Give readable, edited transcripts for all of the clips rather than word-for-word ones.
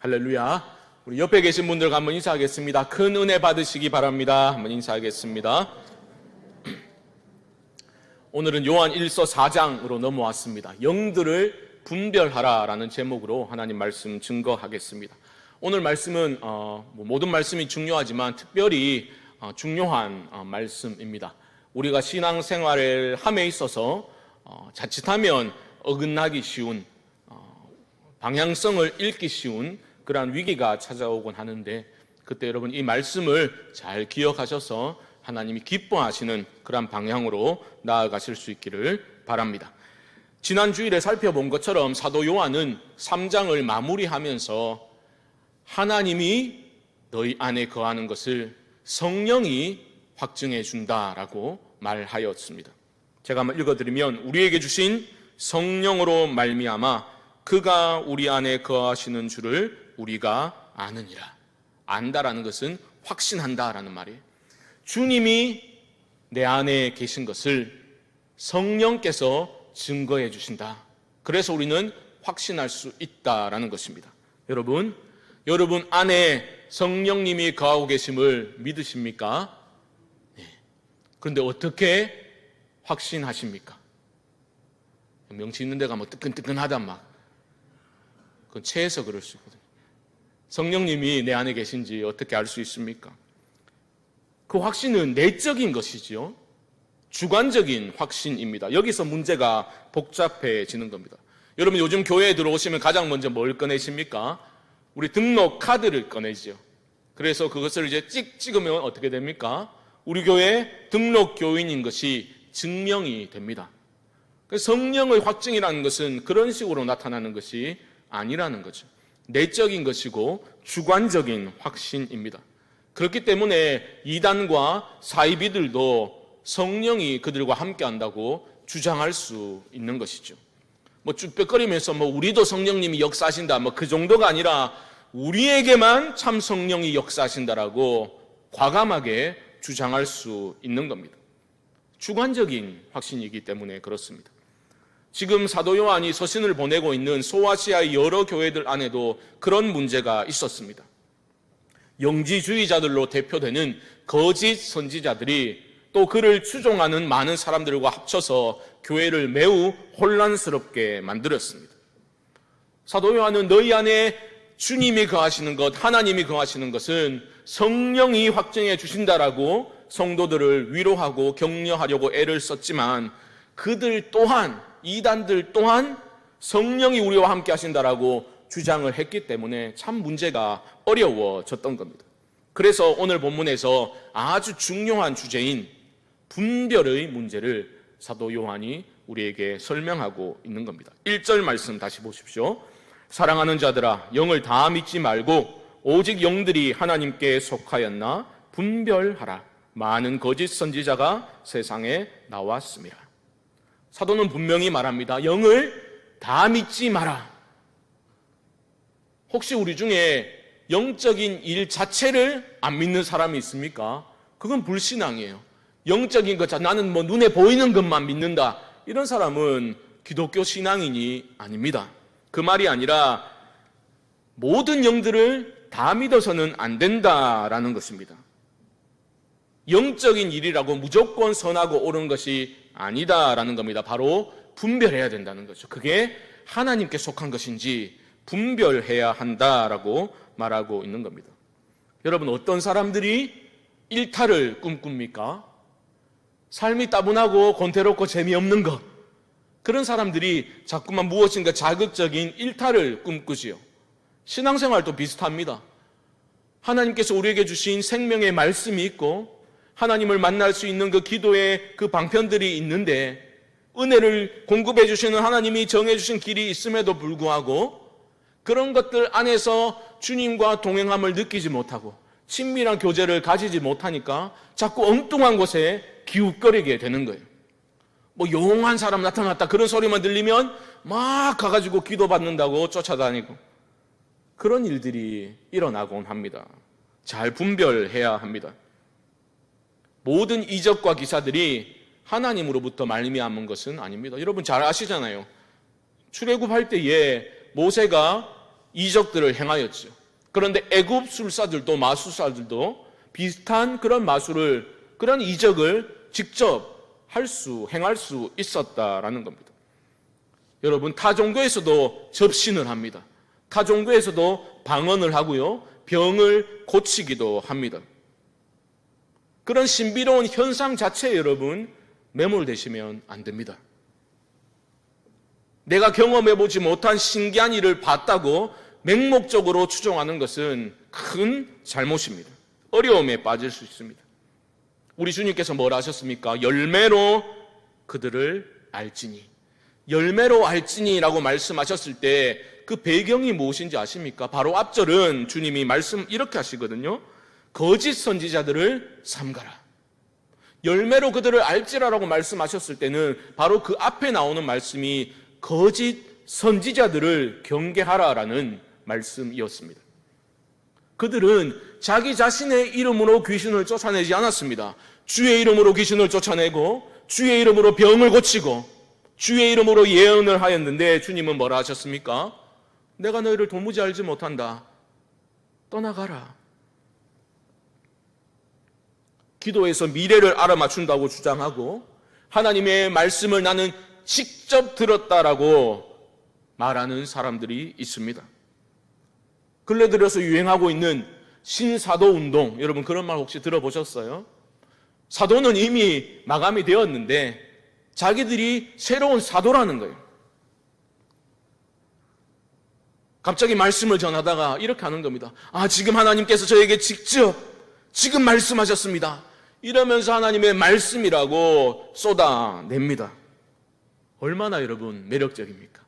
할렐루야. 우리 옆에 계신 분들과 한번 인사하겠습니다. 큰 은혜 받으시기 바랍니다. 한번 인사하겠습니다. 오늘은 요한 1서 4장으로 넘어왔습니다. 영들을 분별하라라는 제목으로 하나님 말씀 증거하겠습니다. 오늘 말씀은 모든 말씀이 중요하지만 특별히 중요한 말씀입니다. 우리가 신앙생활을 함에 있어서 자칫하면 어긋나기 쉬운, 방향성을 잃기 쉬운 그러한 위기가 찾아오곤 하는데, 그때 여러분 이 말씀을 잘 기억하셔서 하나님이 기뻐하시는 그러한 방향으로 나아가실 수 있기를 바랍니다. 지난 주일에 살펴본 것처럼 사도 요한은 3장을 마무리하면서 하나님이 너희 안에 거하는 것을 성령이 확증해 준다라고 말하였습니다. 제가 한번 읽어드리면, 우리에게 주신 성령으로 말미암아 그가 우리 안에 거하시는 줄을 우리가 아느니라. 안다라는 것은 확신한다라는 말이에요. 주님이 내 안에 계신 것을 성령께서 증거해 주신다. 그래서 우리는 확신할 수 있다라는 것입니다. 여러분 안에 성령님이 거하고 계심을 믿으십니까? 네. 그런데 어떻게 확신하십니까? 명치 있는 데가 뭐 뜨끈뜨끈하단 막, 그건 체해서 그럴 수 있거든요. 성령님이 내 안에 계신지 어떻게 알 수 있습니까? 그 확신은 내적인 것이지요. 주관적인 확신입니다. 여기서 문제가 복잡해지는 겁니다. 여러분 요즘 교회에 들어오시면 가장 먼저 뭘 꺼내십니까? 우리 등록 카드를 꺼내죠. 그래서 그것을 이제 찍으면 어떻게 됩니까? 우리 교회 등록 교인인 것이 증명이 됩니다. 성령의 확증이라는 것은 그런 식으로 나타나는 것이 아니라는 거죠. 내적인 것이고 주관적인 확신입니다. 그렇기 때문에 이단과 사이비들도 성령이 그들과 함께 한다고 주장할 수 있는 것이죠. 쭈뼛거리면서 우리도 성령님이 역사하신다 그 정도가 아니라 우리에게만 참 성령이 역사하신다라고 과감하게 주장할 수 있는 겁니다. 주관적인 확신이기 때문에 그렇습니다. 지금 사도 요한이 서신을 보내고 있는 소아시아의 여러 교회들 안에도 그런 문제가 있었습니다. 영지주의자들로 대표되는 거짓 선지자들이 또 그를 추종하는 많은 사람들과 합쳐서 교회를 매우 혼란스럽게 만들었습니다. 사도 요한은 너희 안에 주님이 거하시는 것, 하나님이 거하시는 것은 성령이 확증해 주신다라고 성도들을 위로하고 격려하려고 애를 썼지만, 그들 또한, 이단들 또한 성령이 우리와 함께 하신다라고 주장을 했기 때문에 참 문제가 어려워졌던 겁니다. 그래서 오늘 본문에서 아주 중요한 주제인 분별의 문제를 사도 요한이 우리에게 설명하고 있는 겁니다. 1절 말씀 다시 보십시오. 사랑하는 자들아, 영을 다 믿지 말고 오직 영들이 하나님께 속하였나 분별하라. 많은 거짓 선지자가 세상에 나왔습니다. 사도는 분명히 말합니다. 영을 다 믿지 마라. 혹시 우리 중에 영적인 일 자체를 안 믿는 사람이 있습니까? 그건 불신앙이에요. 영적인 것, 나는 눈에 보이는 것만 믿는다. 이런 사람은 기독교 신앙인이 아닙니다. 그 말이 아니라 모든 영들을 다 믿어서는 안 된다라는 것입니다. 영적인 일이라고 무조건 선하고 옳은 것이 아니다라는 겁니다. 바로 분별해야 된다는 거죠. 그게 하나님께 속한 것인지 분별해야 한다라고 말하고 있는 겁니다. 여러분, 어떤 사람들이 일탈을 꿈꿉니까? 삶이 따분하고 권태롭고 재미없는 것, 그런 사람들이 자꾸만 무엇인가 자극적인 일탈을 꿈꾸지요. 신앙생활도 비슷합니다. 하나님께서 우리에게 주신 생명의 말씀이 있고 하나님을 만날 수 있는 그 기도의 그 방편들이 있는데, 은혜를 공급해 주시는 하나님이 정해 주신 길이 있음에도 불구하고 그런 것들 안에서 주님과 동행함을 느끼지 못하고 친밀한 교제를 가지지 못하니까 자꾸 엉뚱한 곳에 기웃거리게 되는 거예요. 용한 사람 나타났다 그런 소리만 들리면 막 가가지고 기도받는다고 쫓아다니고, 그런 일들이 일어나곤 합니다. 잘 분별해야 합니다. 모든 이적과 기사들이 하나님으로부터 말미암은 것은 아닙니다. 여러분 잘 아시잖아요. 출애굽할 때에 모세가 이적들을 행하였죠. 그런데 애굽 술사들도 마술사들도 비슷한 그런 마술을, 그런 이적을 직접 행할 수 있었다라는 겁니다. 여러분, 타 종교에서도 접신을 합니다. 타 종교에서도 방언을 하고요, 병을 고치기도 합니다. 그런 신비로운 현상 자체에 여러분 매몰되시면 안 됩니다. 내가 경험해보지 못한 신기한 일을 봤다고 맹목적으로 추종하는 것은 큰 잘못입니다. 어려움에 빠질 수 있습니다. 우리 주님께서 뭘 하셨습니까? 열매로 그들을 알지니. 열매로 알지니라고 말씀하셨을 때 그 배경이 무엇인지 아십니까? 바로 앞절은 주님이 말씀 이렇게 하시거든요. 거짓 선지자들을 삼가라. 열매로 그들을 알지라라고 말씀하셨을 때는 바로 그 앞에 나오는 말씀이 거짓 선지자들을 경계하라라는 말씀이었습니다. 그들은 자기 자신의 이름으로 귀신을 쫓아내지 않았습니다. 주의 이름으로 귀신을 쫓아내고 주의 이름으로 병을 고치고 주의 이름으로 예언을 하였는데 주님은 뭐라 하셨습니까? 내가 너희를 도무지 알지 못한다. 떠나가라. 기도에서 미래를 알아맞춘다고 주장하고 하나님의 말씀을 나는 직접 들었다라고 말하는 사람들이 있습니다. 근래 들어서 유행하고 있는 신사도 운동, 여러분 그런 말 혹시 들어보셨어요? 사도는 이미 마감이 되었는데 자기들이 새로운 사도라는 거예요. 갑자기 말씀을 전하다가 이렇게 하는 겁니다. 지금 하나님께서 저에게 직접 지금 말씀하셨습니다. 이러면서 하나님의 말씀이라고 쏟아냅니다. 얼마나 여러분 매력적입니까?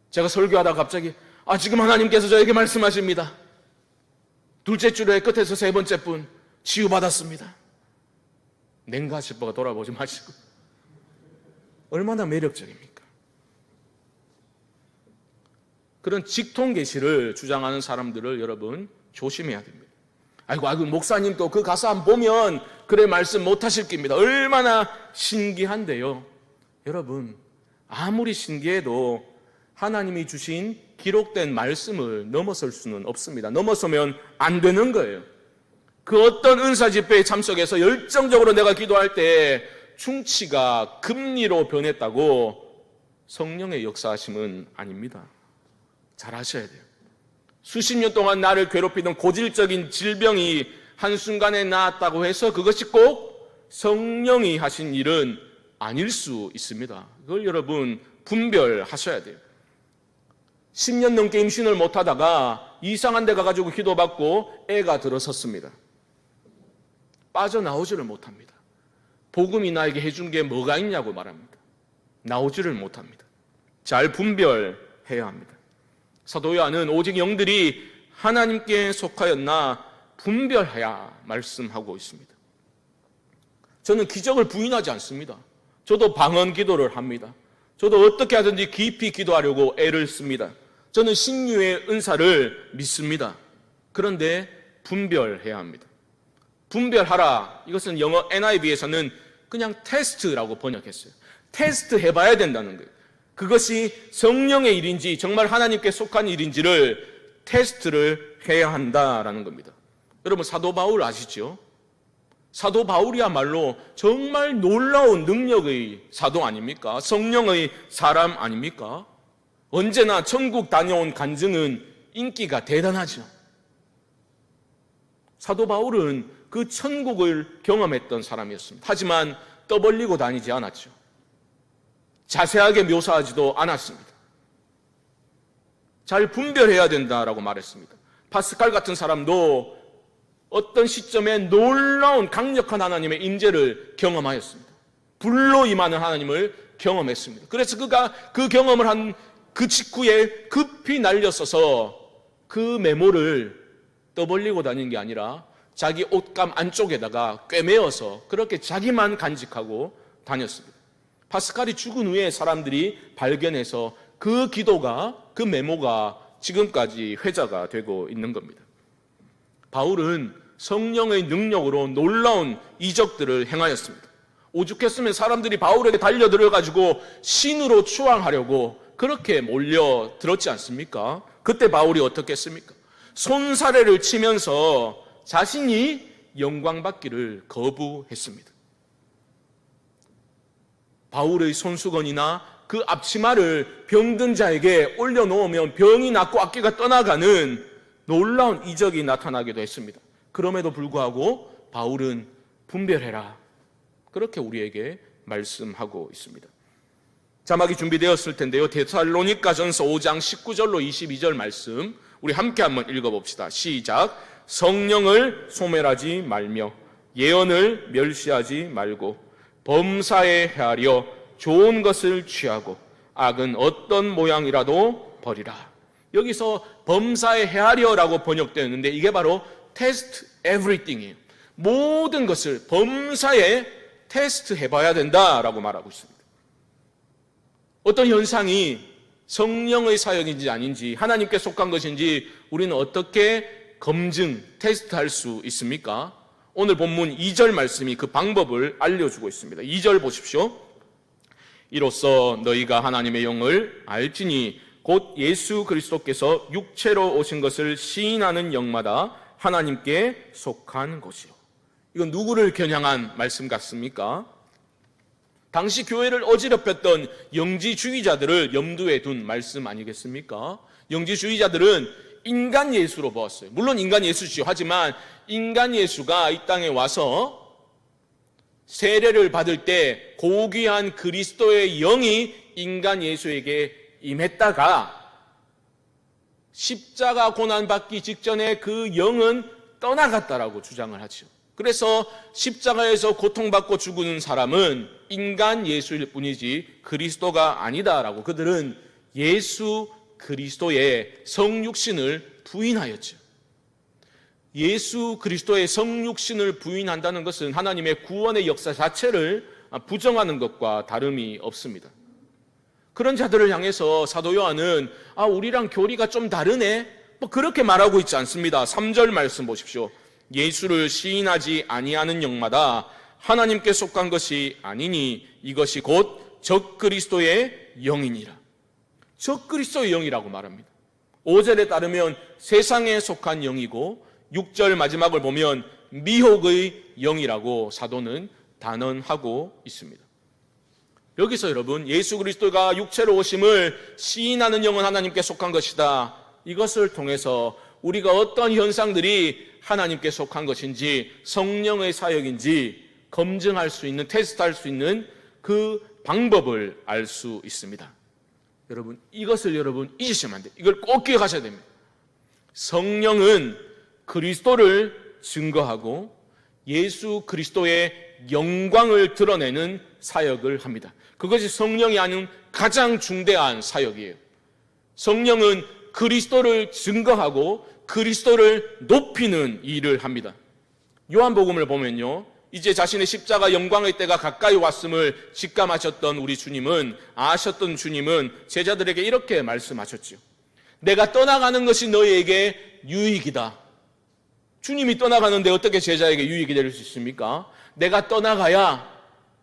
제가 설교하다가 갑자기 지금 하나님께서 저에게 말씀하십니다. 둘째 줄의 끝에서 세 번째 분 치유받았습니다. 냉가 싶어가 돌아보지 마시고. 얼마나 매력적입니까? 그런 직통 계시를 주장하는 사람들을 여러분 조심해야 됩니다. 아이고 목사님 또 그 가사 한번 보면 그래 말씀 못하실 겁니다. 얼마나 신기한데요. 여러분 아무리 신기해도 하나님이 주신 기록된 말씀을 넘어설 수는 없습니다. 넘어서면 안 되는 거예요. 그 어떤 은사 집회에 참석해서 열정적으로 내가 기도할 때 충치가 금리로 변했다고 성령의 역사하심은 아닙니다. 잘 아셔야 돼요. 수십 년 동안 나를 괴롭히던 고질적인 질병이 한순간에 나았다고 해서 그것이 꼭 성령이 하신 일은 아닐 수 있습니다. 그걸 여러분 분별하셔야 돼요. 10년 넘게 임신을 못하다가 이상한 데 가가지고 기도받고 애가 들어섰습니다. 빠져나오지를 못합니다. 복음이 나에게 해준 게 뭐가 있냐고 말합니다. 나오지를 못합니다. 잘 분별해야 합니다. 사도 요한은 오직 영들이 하나님께 속하였나 분별해야 말씀하고 있습니다. 저는 기적을 부인하지 않습니다. 저도 방언 기도를 합니다. 저도 어떻게 하든지 깊이 기도하려고 애를 씁니다. 저는 신유의 은사를 믿습니다. 그런데 분별해야 합니다. 분별하라. 이것은 영어 NIV에서는 그냥 테스트라고 번역했어요. 테스트 해봐야 된다는 거예요. 그것이 성령의 일인지 정말 하나님께 속한 일인지를 테스트를 해야 한다라는 겁니다. 여러분 사도 바울 아시죠? 사도 바울이야말로 정말 놀라운 능력의 사도 아닙니까? 성령의 사람 아닙니까? 언제나 천국 다녀온 간증은 인기가 대단하죠. 사도 바울은 그 천국을 경험했던 사람이었습니다. 하지만 떠벌리고 다니지 않았죠. 자세하게 묘사하지도 않았습니다. 잘 분별해야 된다라고 말했습니다. 파스칼 같은 사람도 어떤 시점에 놀라운 강력한 하나님의 임재를 경험하였습니다. 불로 임하는 하나님을 경험했습니다. 그래서 그가 그 경험을 한 그 직후에 급히 날려서서 그 메모를 떠벌리고 다니는 게 아니라 자기 옷감 안쪽에다가 꿰매어서 그렇게 자기만 간직하고 다녔습니다. 파스칼이 죽은 후에 사람들이 발견해서 그 기도가, 그 메모가 지금까지 회자가 되고 있는 겁니다. 바울은 성령의 능력으로 놀라운 이적들을 행하였습니다. 오죽했으면 사람들이 바울에게 달려들어가지고 신으로 추앙하려고 그렇게 몰려들었지 않습니까? 그때 바울이 어떻게 했습니까? 손사래를 치면서 자신이 영광받기를 거부했습니다. 바울의 손수건이나 그 앞치마를 병든 자에게 올려놓으면 병이 낫고 악귀가 떠나가는 놀라운 이적이 나타나기도 했습니다. 그럼에도 불구하고 바울은 분별해라, 그렇게 우리에게 말씀하고 있습니다. 자막이 준비되었을 텐데요, 데살로니가전서 5장 19절로 22절 말씀 우리 함께 한번 읽어봅시다. 시작. 성령을 소멸하지 말며 예언을 멸시하지 말고 범사에 헤아려 좋은 것을 취하고 악은 어떤 모양이라도 버리라. 여기서 범사에 헤아려라고 번역되었는데 이게 바로 test everything이에요. 모든 것을 범사에 테스트 해봐야 된다라고 말하고 있습니다. 어떤 현상이 성령의 사역인지 아닌지, 하나님께 속한 것인지 우리는 어떻게 검증, 테스트할 수 있습니까? 오늘 본문 2절 말씀이 그 방법을 알려주고 있습니다. 2절 보십시오. 이로써 너희가 하나님의 영을 알지니 곧 예수 그리스도께서 육체로 오신 것을 시인하는 영마다 하나님께 속한 것이요. 이건 누구를 겨냥한 말씀 같습니까? 당시 교회를 어지럽혔던 영지주의자들을 염두에 둔 말씀 아니겠습니까? 영지주의자들은 인간 예수로 보았어요. 물론 인간 예수죠. 하지만 인간 예수가 이 땅에 와서 세례를 받을 때 고귀한 그리스도의 영이 인간 예수에게 임했다가 십자가 고난받기 직전에 그 영은 떠나갔다라고 주장을 하죠. 그래서 십자가에서 고통받고 죽은 사람은 인간 예수일 뿐이지 그리스도가 아니다라고 그들은 예수 그리스도의 성육신을 부인하였죠. 예수 그리스도의 성육신을 부인한다는 것은 하나님의 구원의 역사 자체를 부정하는 것과 다름이 없습니다. 그런 자들을 향해서 사도 요한은 우리랑 교리가 좀 다르네? 그렇게 말하고 있지 않습니다. 3절 말씀 보십시오. 예수를 시인하지 아니하는 영마다 하나님께 속한 것이 아니니 이것이 곧 적그리스도의 영이니라. 적그리스도의 영이라고 말합니다. 5절에 따르면 세상에 속한 영이고 6절 마지막을 보면 미혹의 영이라고 사도는 단언하고 있습니다. 여기서 여러분, 예수 그리스도가 육체로 오심을 시인하는 영은 하나님께 속한 것이다. 이것을 통해서 우리가 어떤 현상들이 하나님께 속한 것인지 성령의 사역인지 검증할 수 있는, 테스트할 수 있는 그 방법을 알 수 있습니다. 여러분, 이것을 여러분 잊으시면 안 돼요. 이걸 꼭 기억하셔야 됩니다. 성령은 그리스도를 증거하고 예수 그리스도의 영광을 드러내는 사역을 합니다. 그것이 성령이 하는 가장 중대한 사역이에요. 성령은 그리스도를 증거하고 그리스도를 높이는 일을 합니다. 요한복음을 보면요, 이제 자신의 십자가 영광의 때가 가까이 왔음을 직감하셨던 우리 주님은, 아셨던 주님은 제자들에게 이렇게 말씀하셨지요. 내가 떠나가는 것이 너희에게 유익이다. 주님이 떠나가는데 어떻게 제자에게 유익이 될 수 있습니까? 내가 떠나가야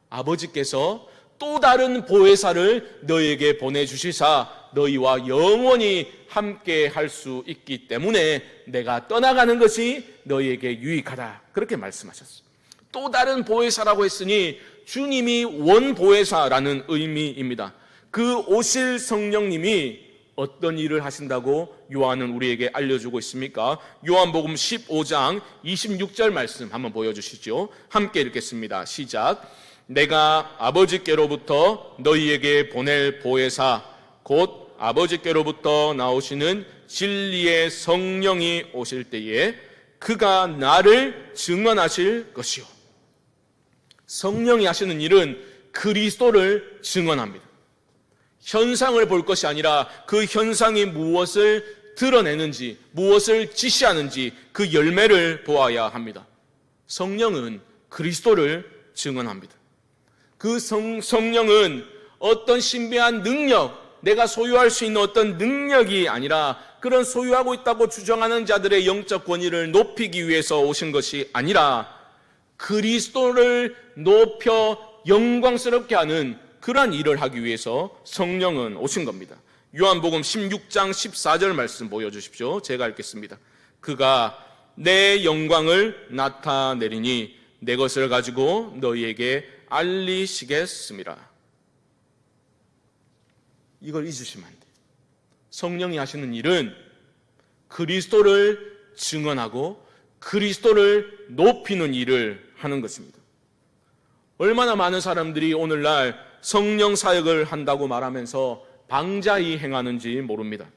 아버지께서 또 다른 보혜사를 너희에게 보내주시사 너희와 영원히 함께 할 수 있기 때문에 내가 떠나가는 것이 너희에게 유익하다. 그렇게 말씀하셨어요. 또 다른 보혜사라고 했으니 주님이 원보혜사라는 의미입니다. 그 오실 성령님이 어떤 일을 하신다고 요한은 우리에게 알려주고 있습니까? 요한복음 15장 26절 말씀 한번 보여주시죠. 함께 읽겠습니다. 시작. 내가 아버지께로부터 너희에게 보낼 보혜사 곧 아버지께로부터 나오시는 진리의 성령이 오실 때에 그가 나를 증언하실 것이요. 성령이 하시는 일은 그리스도를 증언합니다. 현상을 볼 것이 아니라 그 현상이 무엇을 드러내는지, 무엇을 지시하는지 그 열매를 보아야 합니다. 성령은 그리스도를 증언합니다. 그 성령은 어떤 신비한 능력, 내가 소유할 수 있는 어떤 능력이 아니라 그런 소유하고 있다고 주장하는 자들의 영적 권위를 높이기 위해서 오신 것이 아니라 그리스도를 높여 영광스럽게 하는 그러한 일을 하기 위해서 성령은 오신 겁니다. 요한복음 16장 14절 말씀 보여주십시오. 제가 읽겠습니다. 그가 내 영광을 나타내리니 내 것을 가지고 너희에게 알리시겠습니다. 이걸 잊으시면 안 돼요. 성령이 하시는 일은 그리스도를 증언하고 그리스도를 높이는 일을 하는 것입니다. 얼마나 많은 사람들이 오늘날 성령 사역을 한다고 말하면서 방자히 행하는지 모릅니다.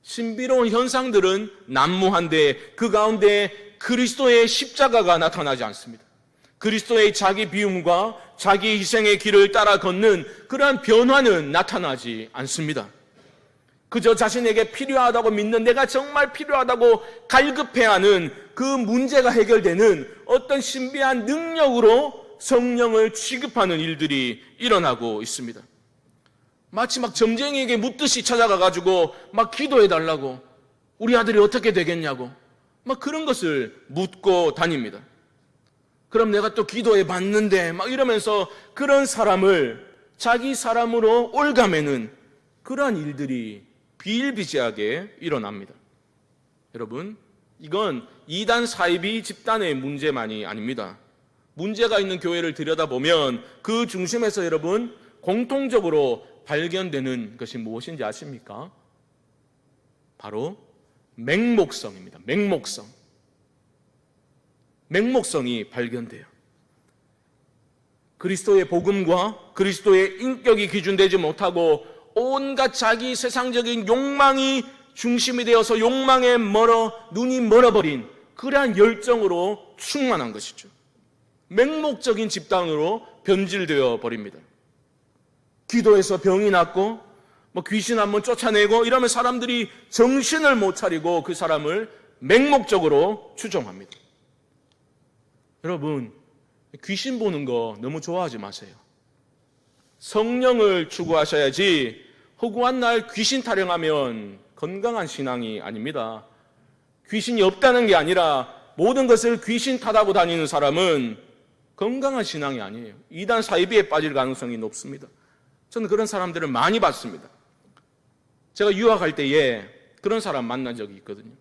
신비로운 현상들은 난무한데 그 가운데 그리스도의 십자가가 나타나지 않습니다. 그리스도의 자기 비움과 자기 희생의 길을 따라 걷는 그러한 변화는 나타나지 않습니다. 그저 자신에게 필요하다고 믿는, 내가 정말 필요하다고 갈급해하는 그 문제가 해결되는 어떤 신비한 능력으로 성령을 취급하는 일들이 일어나고 있습니다. 마치 막 점쟁이에게 묻듯이 찾아가가지고 막 기도해달라고, 우리 아들이 어떻게 되겠냐고 막 그런 것을 묻고 다닙니다. 그럼 내가 또 기도해 봤는데 막 이러면서 그런 사람을 자기 사람으로 올가매는 그러한 일들이 비일비재하게 일어납니다. 여러분, 이건 이단 사이비 집단의 문제만이 아닙니다. 문제가 있는 교회를 들여다보면 그 중심에서 여러분 공통적으로 발견되는 것이 무엇인지 아십니까? 바로 맹목성입니다. 맹목성이 발견돼요. 그리스도의 복음과 그리스도의 인격이 기준되지 못하고 온갖 자기 세상적인 욕망이 중심이 되어서 욕망에 눈이 멀어버린 그러한 열정으로 충만한 것이죠. 맹목적인 집단으로 변질되어 버립니다. 기도해서 병이 낫고 귀신 한번 쫓아내고 이러면 사람들이 정신을 못 차리고 그 사람을 맹목적으로 추종합니다. 여러분, 귀신 보는 거 너무 좋아하지 마세요. 성령을 추구하셔야지 허구한 날 귀신 타령하면 건강한 신앙이 아닙니다. 귀신이 없다는 게 아니라 모든 것을 귀신 탓하고 다니는 사람은 건강한 신앙이 아니에요. 이단 사이비에 빠질 가능성이 높습니다. 저는 그런 사람들을 많이 봤습니다. 제가 유학할 때에 그런 사람 만난 적이 있거든요.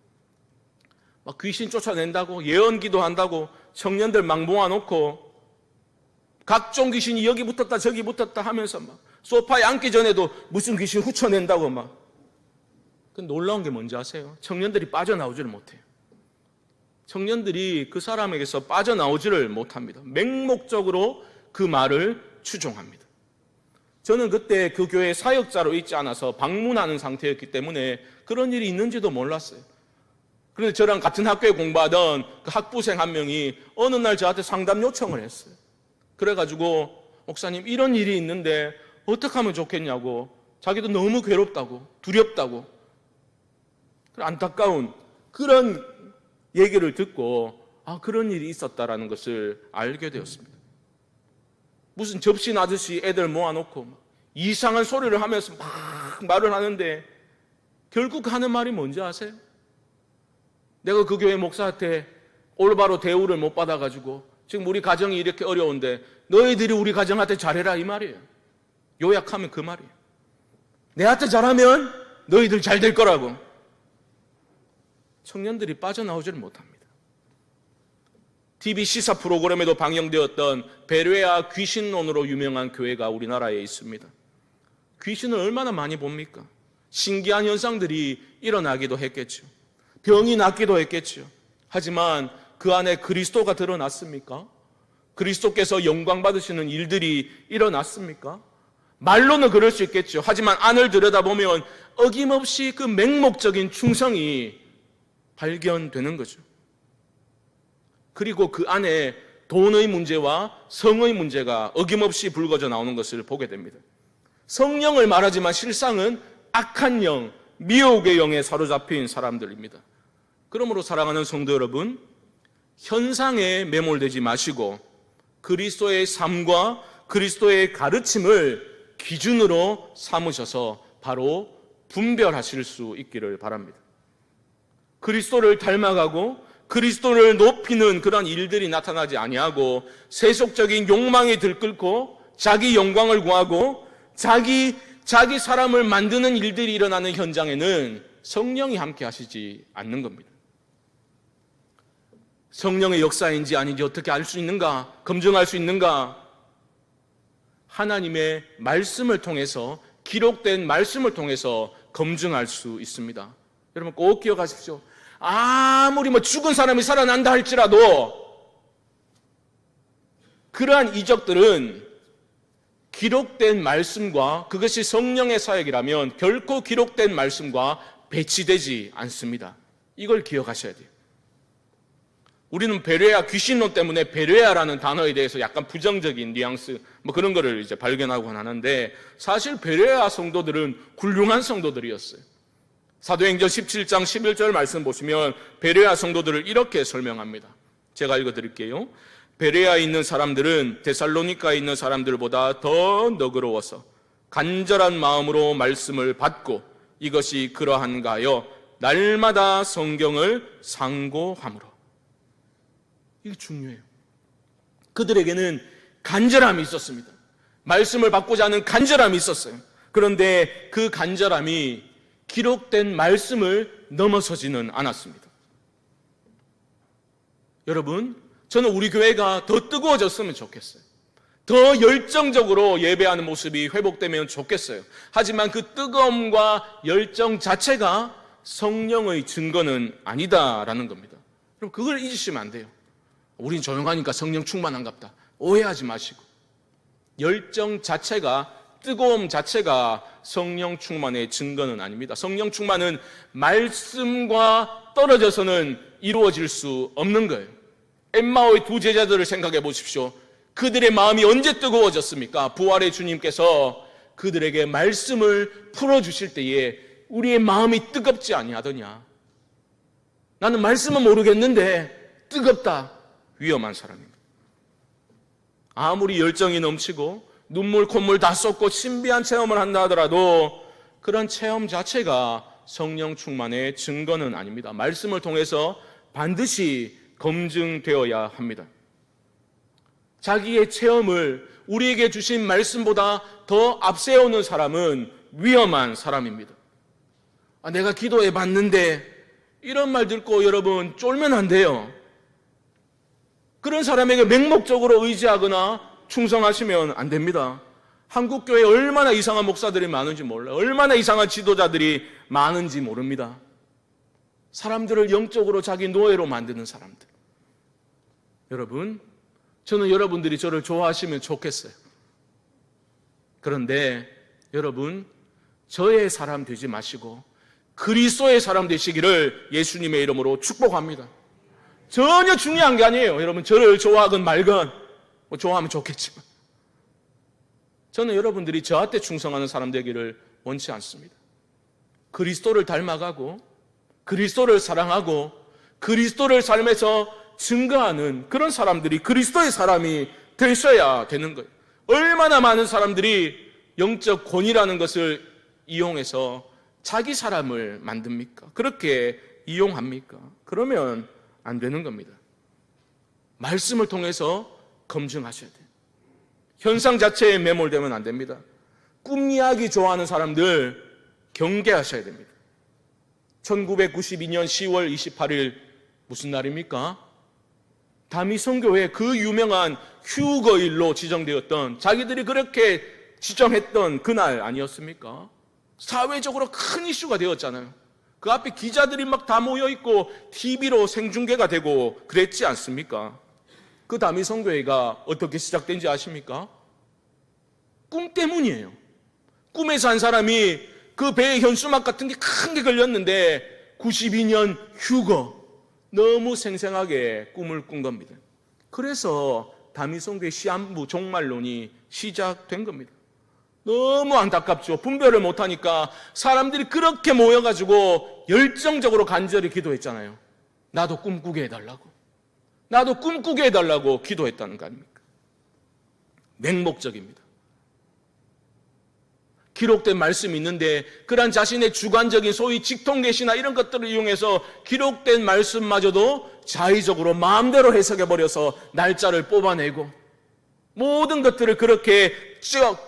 막 귀신 쫓아낸다고, 예언 기도한다고 청년들 막 모아놓고 각종 귀신이 여기 붙었다 저기 붙었다 하면서 막 소파에 앉기 전에도 무슨 귀신 후쳐낸다고 막. 그 놀라운 게 뭔지 아세요? 청년들이 빠져나오지를 못해요. 청년들이 그 사람에게서 빠져나오지를 못합니다. 맹목적으로 그 말을 추종합니다. 저는 그때 그 교회 사역자로 있지 않아서 방문하는 상태였기 때문에 그런 일이 있는지도 몰랐어요. 그런데 저랑 같은 학교에 공부하던 그 학부생 한 명이 어느 날 저한테 상담 요청을 했어요. 그래가지고 목사님 이런 일이 있는데 어떻게 하면 좋겠냐고, 자기도 너무 괴롭다고 두렵다고 안타까운 그런 얘기를 듣고 그런 일이 있었다라는 것을 알게 되었습니다. 무슨 접신 아저씨 애들 모아놓고 이상한 소리를 하면서 막 말을 하는데 결국 하는 말이 뭔지 아세요? 내가 그 교회 목사한테 올바로 대우를 못 받아가지고 지금 우리 가정이 이렇게 어려운데 너희들이 우리 가정한테 잘해라 이 말이에요. 요약하면 그 말이에요. 내한테 잘하면 너희들 잘 될 거라고. 청년들이 빠져나오지를 못합니다. TV 시사 프로그램에도 방영되었던 베레아 귀신론으로 유명한 교회가 우리나라에 있습니다. 귀신을 얼마나 많이 봅니까? 신기한 현상들이 일어나기도 했겠죠. 병이 낫기도 했겠죠. 하지만 그 안에 그리스도가 드러났습니까? 그리스도께서 영광 받으시는 일들이 일어났습니까? 말로는 그럴 수 있겠죠. 하지만 안을 들여다보면 어김없이 그 맹목적인 충성이 발견되는 거죠. 그리고 그 안에 돈의 문제와 성의 문제가 어김없이 불거져 나오는 것을 보게 됩니다. 성령을 말하지만 실상은 악한 영, 미혹의 영에 사로잡힌 사람들입니다. 그러므로 사랑하는 성도 여러분, 현상에 매몰되지 마시고 그리스도의 삶과 그리스도의 가르침을 기준으로 삼으셔서 바로 분별하실 수 있기를 바랍니다. 그리스도를 닮아가고 그리스도를 높이는 그런 일들이 나타나지 아니하고 세속적인 욕망에 들끓고 자기 영광을 구하고 자기 자기 사람을 만드는 일들이 일어나는 현장에는 성령이 함께 하시지 않는 겁니다. 성령의 역사인지 아닌지 어떻게 알 수 있는가? 검증할 수 있는가? 하나님의 말씀을 통해서, 기록된 말씀을 통해서 검증할 수 있습니다. 여러분 꼭 기억하십시오. 아무리 죽은 사람이 살아난다 할지라도 그러한 이적들은 기록된 말씀과, 그것이 성령의 사역이라면 결코 기록된 말씀과 배치되지 않습니다. 이걸 기억하셔야 돼요. 우리는 베레아, 귀신론 때문에 베레아라는 단어에 대해서 약간 부정적인 뉘앙스 그런 거를 이제 발견하곤 하는데, 사실 베레아 성도들은 훌륭한 성도들이었어요. 사도행전 17장 11절 말씀 보시면 베레아 성도들을 이렇게 설명합니다. 제가 읽어드릴게요. 베레아에 있는 사람들은 데살로니카에 있는 사람들보다 더 너그러워서 간절한 마음으로 말씀을 받고 이것이 그러한가 하여 날마다 성경을 상고함으로. 이게 중요해요. 그들에게는 간절함이 있었습니다. 말씀을 받고자 하는 간절함이 있었어요. 그런데 그 간절함이 기록된 말씀을 넘어서지는 않았습니다. 여러분, 저는 우리 교회가 더 뜨거워졌으면 좋겠어요. 더 열정적으로 예배하는 모습이 회복되면 좋겠어요. 하지만 그 뜨거움과 열정 자체가 성령의 증거는 아니다라는 겁니다. 그럼 그걸 잊으시면 안 돼요. 우린 조용하니까 성령 충만한갑다. 오해하지 마시고, 열정 자체가, 뜨거움 자체가 성령 충만의 증거는 아닙니다. 성령 충만은 말씀과 떨어져서는 이루어질 수 없는 거예요. 엠마오의 두 제자들을 생각해 보십시오. 그들의 마음이 언제 뜨거워졌습니까? 부활의 주님께서 그들에게 말씀을 풀어주실 때에 우리의 마음이 뜨겁지 아니하더냐. 나는 말씀은 모르겠는데 뜨겁다. 위험한 사람입니다. 아무리 열정이 넘치고 눈물 콧물 다 쏟고 신비한 체험을 한다 하더라도 그런 체험 자체가 성령 충만의 증거는 아닙니다. 말씀을 통해서 반드시 검증되어야 합니다. 자기의 체험을 우리에게 주신 말씀보다 더 앞세우는 사람은 위험한 사람입니다. 내가 기도해 봤는데, 이런 말 듣고 여러분 쫄면 안 돼요. 그런 사람에게 맹목적으로 의지하거나 충성하시면 안 됩니다. 한국교회에 얼마나 이상한 목사들이 많은지 몰라요. 얼마나 이상한 지도자들이 많은지 모릅니다. 사람들을 영적으로 자기 노예로 만드는 사람들. 여러분, 저는 여러분들이 저를 좋아하시면 좋겠어요. 그런데 여러분, 저의 사람 되지 마시고 그리스도의 사람 되시기를 예수님의 이름으로 축복합니다. 전혀 중요한 게 아니에요. 여러분, 저를 좋아하건 말건, 좋아하면 좋겠지만 저는 여러분들이 저한테 충성하는 사람 되기를 원치 않습니다. 그리스도를 닮아가고 그리스도를 사랑하고 그리스도를 삶에서 증거하는 그런 사람들이 그리스도의 사람이 되셔야 되는 거예요. 얼마나 많은 사람들이 영적 권위라는 것을 이용해서 자기 사람을 만듭니까? 그렇게 이용합니까? 그러면 안 되는 겁니다. 말씀을 통해서 검증하셔야 돼요. 현상 자체에 매몰되면 안 됩니다. 꿈 이야기 좋아하는 사람들 경계하셔야 됩니다. 1992년 10월 28일 무슨 날입니까? 다미성교회 그 유명한 휴거일로 지정되었던, 자기들이 그렇게 지정했던 그날 아니었습니까? 사회적으로 큰 이슈가 되었잖아요. 그 앞에 기자들이 막 다 모여있고 TV로 생중계가 되고 그랬지 않습니까? 그 다미성교회가 어떻게 시작된지 아십니까? 꿈 때문이에요. 꿈에서 한 사람이 그 배에 현수막 같은 게 큰 게 걸렸는데 92년 휴거, 너무 생생하게 꿈을 꾼 겁니다. 그래서 다미성교회 시한부 종말론이 시작된 겁니다. 너무 안타깝죠. 분별을 못하니까 사람들이 그렇게 모여가지고 열정적으로 간절히 기도했잖아요. 나도 꿈꾸게 해달라고. 나도 꿈꾸게 해달라고 기도했다는 거 아닙니까? 맹목적입니다. 기록된 말씀이 있는데 그런 자신의 주관적인 소위 직통계시나 이런 것들을 이용해서 기록된 말씀마저도 자의적으로 마음대로 해석해버려서 날짜를 뽑아내고 모든 것들을 그렇게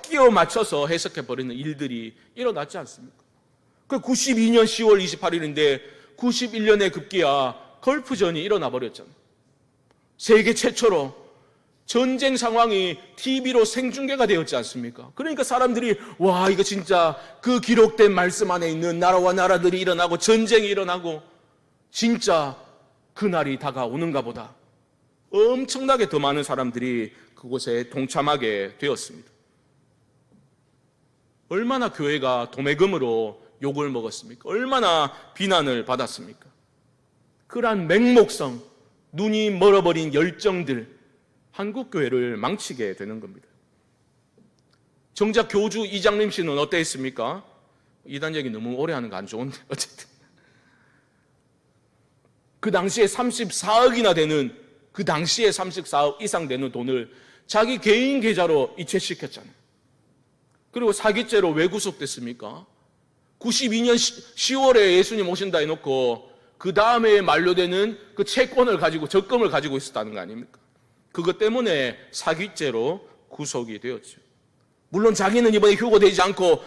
끼워 맞춰서 해석해버리는 일들이 일어났지 않습니까? 그 92년 10월 28일인데 91년에 급기야 걸프전이 일어나 버렸잖아요. 세계 최초로 전쟁 상황이 TV로 생중계가 되었지 않습니까? 그러니까 사람들이 와, 이거 진짜 그 기록된 말씀 안에 있는 나라와 나라들이 일어나고 전쟁이 일어나고 진짜 그날이 다가오는가 보다. 엄청나게 더 많은 사람들이 그곳에 동참하게 되었습니다. 얼마나 교회가 도매금으로 욕을 먹었습니까? 얼마나 비난을 받았습니까? 그러한 맹목성, 눈이 멀어버린 열정들, 한국교회를 망치게 되는 겁니다. 정작 교주 이장림 씨는 어땠습니까? 이단 얘기 너무 오래 하는 거 안 좋은데 어쨌든 그 당시에 34억이나 되는, 그 당시에 34억 이상 되는 돈을 자기 개인 계좌로 이체시켰잖아요. 그리고 사기죄로 왜 구속됐습니까? 92년 10월에 예수님 오신다 해놓고 그 다음에 만료되는 그 채권을 가지고 적금을 가지고 있었다는 거 아닙니까? 그것 때문에 사기죄로 구속이 되었죠. 물론 자기는 이번에 휴거되지 않고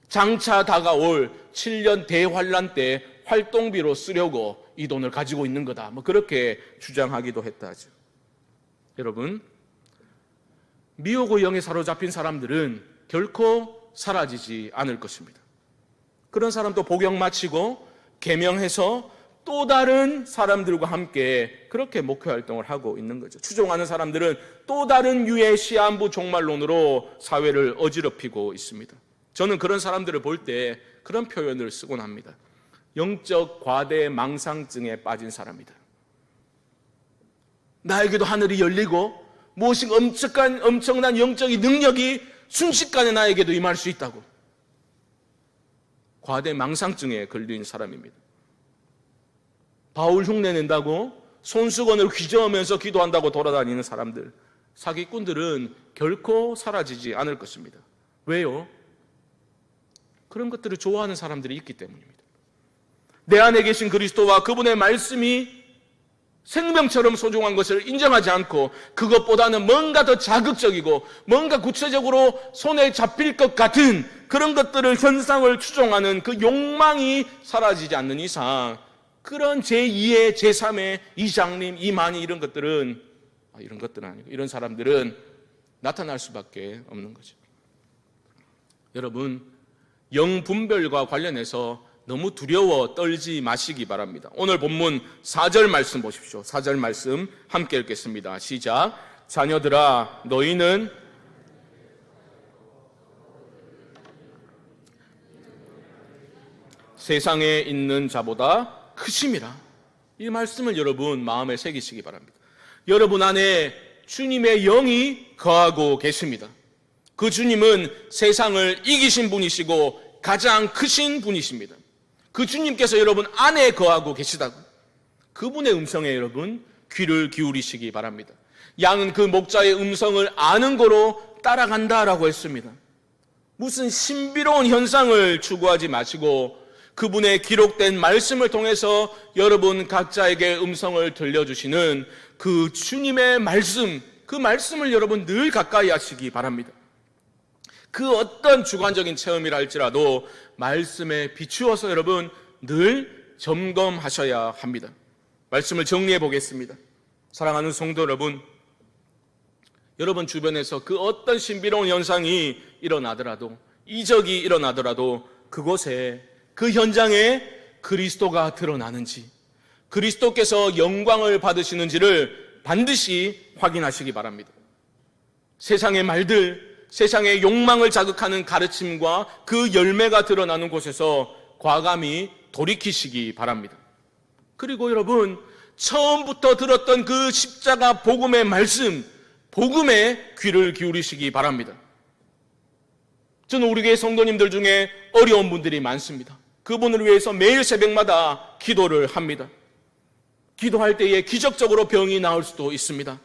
장차 다가올 7년 대환란 때 활동비로 쓰려고 이 돈을 가지고 있는 거다, 그렇게 주장하기도 했다 하죠. 여러분, 미혹의 영에 사로잡힌 사람들은 결코 사라지지 않을 것입니다. 그런 사람도 복역 마치고 계명해서 또 다른 사람들과 함께 그렇게 목회 활동을 하고 있는 거죠. 추종하는 사람들은 또 다른 유의 시한부 종말론으로 사회를 어지럽히고 있습니다. 저는 그런 사람들을 볼 때 그런 표현을 쓰곤 합니다. 영적 과대 망상증에 빠진 사람이다. 나에게도 하늘이 열리고 무엇이 엄청난 영적인 능력이 순식간에 나에게도 임할 수 있다고. 과대 망상증에 걸린 사람입니다. 바울 흉내낸다고 손수건을 휘저으면서 기도한다고 돌아다니는 사람들, 사기꾼들은 결코 사라지지 않을 것입니다. 왜요? 그런 것들을 좋아하는 사람들이 있기 때문입니다. 내 안에 계신 그리스도와 그분의 말씀이 생명처럼 소중한 것을 인정하지 않고 그것보다는 뭔가 더 자극적이고 뭔가 구체적으로 손에 잡힐 것 같은 그런 것들을, 현상을 추종하는 그 욕망이 사라지지 않는 이상 그런 제2의 제3의 이장님, 이만희 이런 것들은 아니고 이런 사람들은 나타날 수밖에 없는 거죠. 여러분, 영분별과 관련해서 너무 두려워 떨지 마시기 바랍니다. 오늘 본문 4절 말씀 보십시오. 4절 말씀 함께 읽겠습니다. 시작. 자녀들아, 너희는 세상에 있는 자보다 크심이라. 이 말씀을 여러분 마음에 새기시기 바랍니다. 여러분 안에 주님의 영이 거하고 계십니다. 그 주님은 세상을 이기신 분이시고 가장 크신 분이십니다. 그 주님께서 여러분 안에 거하고 계시다고. 그분의 음성에 여러분 귀를 기울이시기 바랍니다. 양은 그 목자의 음성을 아는 거로 따라간다라고 했습니다. 무슨 신비로운 현상을 추구하지 마시고 그분의 기록된 말씀을 통해서 여러분 각자에게 음성을 들려주시는 그 주님의 말씀, 그 말씀을 여러분 늘 가까이 하시기 바랍니다. 그 어떤 주관적인 체험이라 할지라도 말씀에 비추어서 여러분 늘 점검하셔야 합니다. 말씀을 정리해 보겠습니다. 사랑하는 성도 여러분, 여러분 주변에서 그 어떤 신비로운 현상이 일어나더라도, 이적이 일어나더라도 그곳에, 그 현장에 그리스도가 드러나는지, 그리스도께서 영광을 받으시는지를 반드시 확인하시기 바랍니다. 세상의 말들, 세상의 욕망을 자극하는 가르침과 그 열매가 드러나는 곳에서 과감히 돌이키시기 바랍니다. 그리고 여러분, 처음부터 들었던 그 십자가 복음의 말씀, 복음에 귀를 기울이시기 바랍니다. 저는 우리 교회 성도님들 중에 어려운 분들이 많습니다. 그분을 위해서 매일 새벽마다 기도를 합니다. 기도할 때에 기적적으로 병이 나을 수도 있습니다.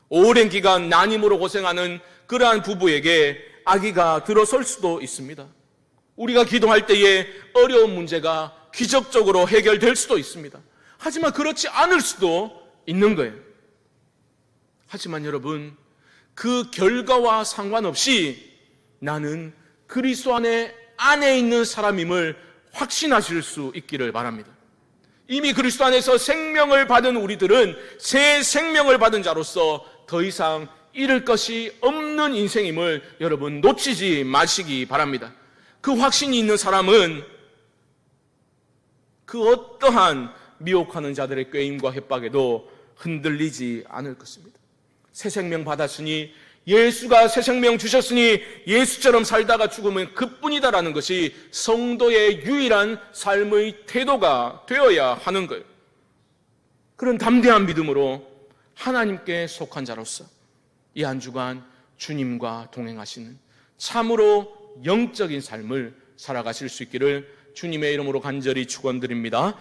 오랜 기간 난임으로 고생하는 그러한 부부에게 아기가 들어설 수도 있습니다. 우리가 기도할 때에 어려운 문제가 기적적으로 해결될 수도 있습니다. 하지만 그렇지 않을 수도 있는 거예요. 하지만 여러분, 그 결과와 상관없이 나는 그리스도 안에 있는 사람임을 확신하실 수 있기를 바랍니다. 이미 그리스도 안에서 생명을 받은 우리들은 새 생명을 받은 자로서 더 이상 잃을 것이 없는 인생임을 여러분 놓치지 마시기 바랍니다. 그 확신이 있는 사람은 그 어떠한 미혹하는 자들의 꾀임과 협박에도 흔들리지 않을 것입니다. 새 생명 받았으니, 예수가 새 생명 주셨으니 예수처럼 살다가 죽으면 그뿐이다라는 것이 성도의 유일한 삶의 태도가 되어야 하는 거예요. 그런 담대한 믿음으로 하나님께 속한 자로서 이 한 주간 주님과 동행하시는 참으로 영적인 삶을 살아가실 수 있기를 주님의 이름으로 간절히 축원드립니다.